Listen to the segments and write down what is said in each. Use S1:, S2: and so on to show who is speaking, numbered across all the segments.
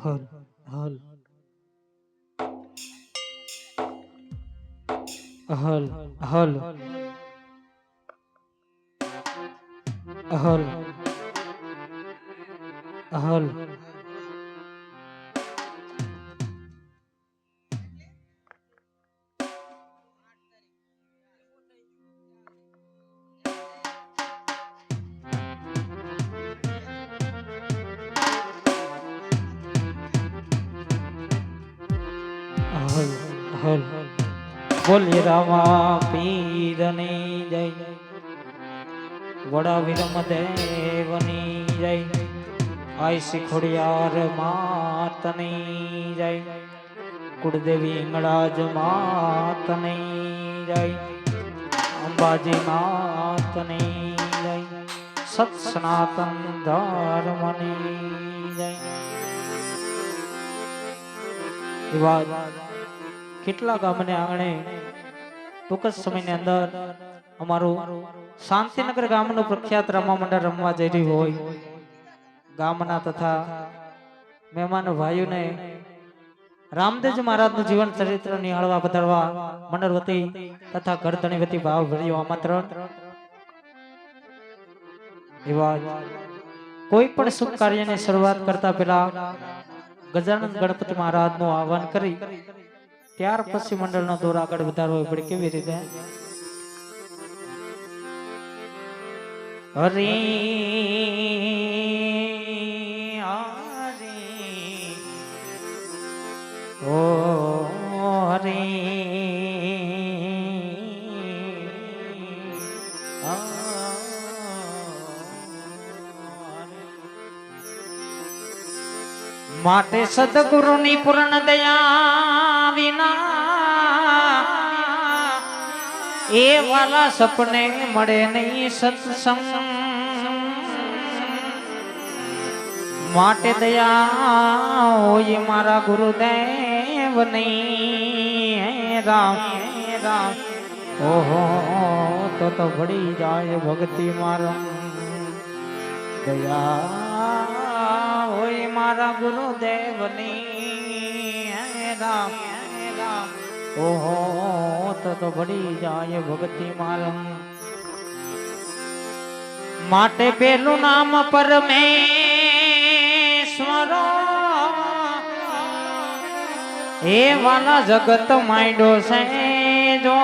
S1: હલ હલ હલ હલ હલ હલ હલ હલ બોલી રામા પીરની જય વડા વિરમ દેવની જય આઈ શીખોડિયાર માતની જય કુળદેવી હિંગળાજ માતની જય અંબાજી માતની જય સત સનાતન ધર્મની જય એવા કેટલા ગામને આંગણે ટૂંક જ સમયની અંદર અમારું શાંતિનગર ગામનું પ્રખ્યાત રમા મંડળ રમવા જઈ રહ્યું હોય ગામના તથા મહેમાન ભાઈઓને રામદેવજી મહારાજનું જીવન ચરિત્ર નિહાળવા પધારવા મંડળ વતી તથા ઘરધણી વતી ભાવ ભર્યું આમંત્રણ. એવા કોઈ પણ શુભ કાર્યની શરૂઆત કરતા પહેલા ગજાનંદ ગણપતિ મહારાજનું આહવાન કરી ત્યાર પછી મંડળનો દોર આગળ વધારવો પડે. કેવી રીતે? હરી હરી ઓ હરી માટે સદગુરુની પૂર્ણ દયા વિના એ વાલા સપને મળે નહીં સત્સંગ. માટે દયા હોય મારા ગુરુદેવ નહીં રામ રામ ઓહો તો ભળી જાય ભક્તિ મારા દયા હોય મારા ગુરુદેવની રામ રામ ઓહો તો ભળી જાય ભક્તિ મારમ. માટે પેલું નામ પરમેશ્વર એ વાલા જગત માંડો છે જો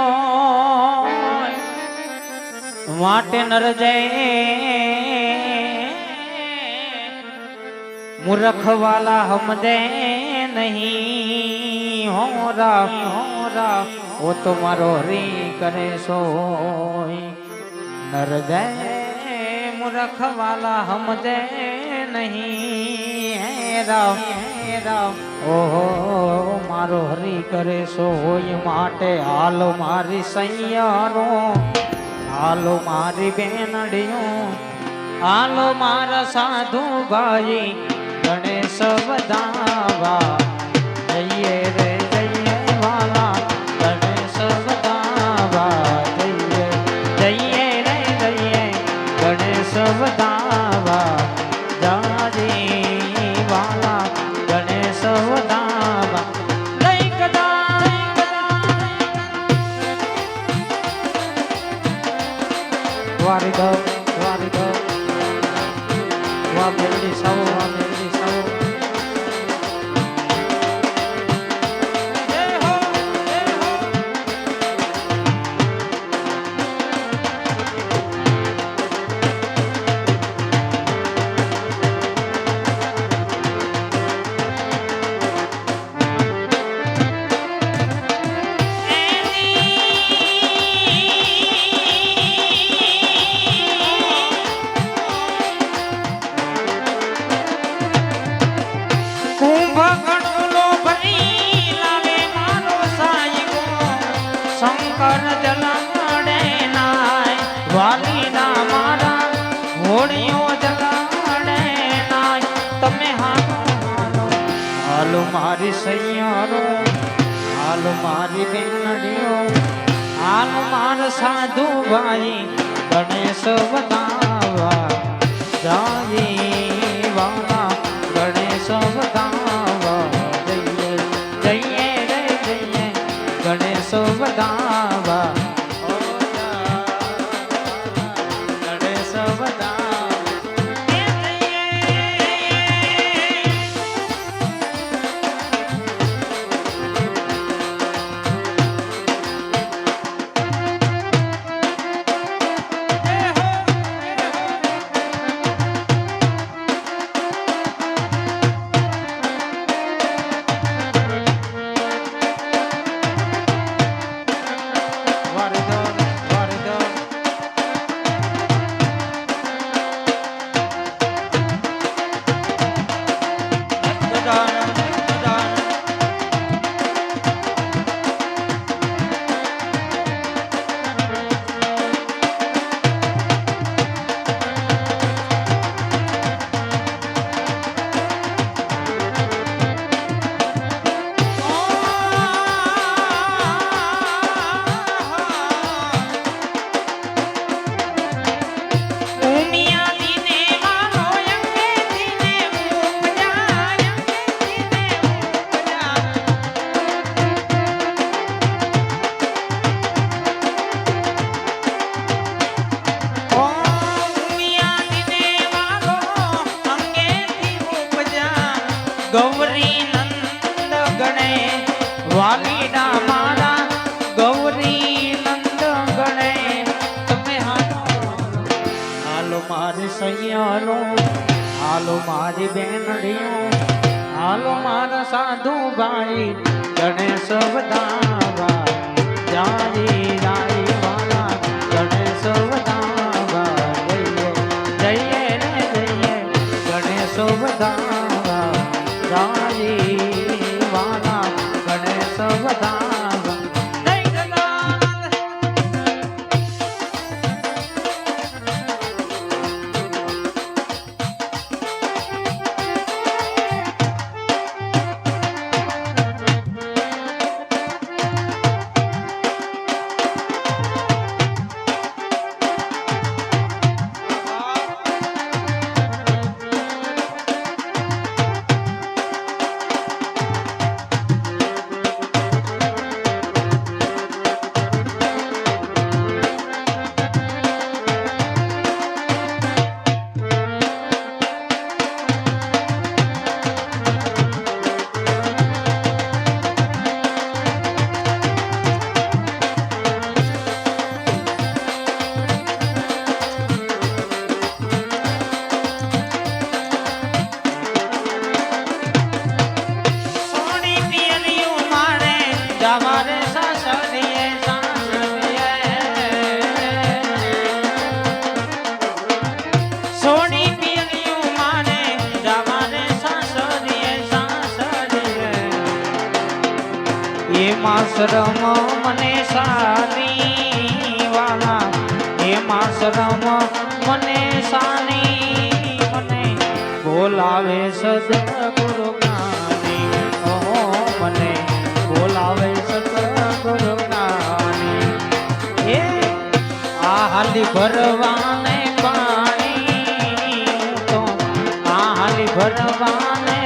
S1: માટે નર જય મૂર્ખ વાલા હમદે નહીં હો રામ ઓ તો મારો હરી કરે સોય નર જય મૂર્ખ વાલા હમદે નહીં રામ રામ ઓહો મારો હરી કરે સોય. માટે હાલો મારી સૈયારો હાલો મારી બેનડીઓ હાલો મારા સાધુ ભાઈ ગણેશ વધાવા જઈએ રે જઈએ વાલા ગણેશ વધાવા જઈએ જઈએ રે જઈએ ગણેશ વધાવા જાજી વાલા ગણેશ વધાવા લઈ કદા વારી દો વા મેલડી સાવો વા મેલડી સાવો શંકર જલાડે નાય વાલી ના મારા હોળીઓ જલાડે નાય તમે હાલો મારી સૈયારો હાલો મારી બેનડીઓ હાલો મારા સાધુ ભાઈ ગણેશ વધાવા જાય વાલા ગણેશ વધાવા ગૌરી નંદ ગણે વાલીડા મારા ગૌરી નંદ ગણે તમે હાલો મારી સૈયારો હાલો મારી બેનડીઓ હાલો મારા સાધુ ભાઈ ગણેશ વધાવા જારી રાઈ વાલા ગણેશ વધાવા જઈએ રે જઈએ ગણેશ વધાવા જારી વાલા ગણેશ વધાવા શરમ મને સાની વાલા એમાં શરમ મને સાની મને બોલાવે સદગુરુ જ્ઞાની ઓ મને બોલાવે સદગુરુ જ્ઞાની એ આ હાલી ભરવાને પાણી તો આ હાલી ભરવાને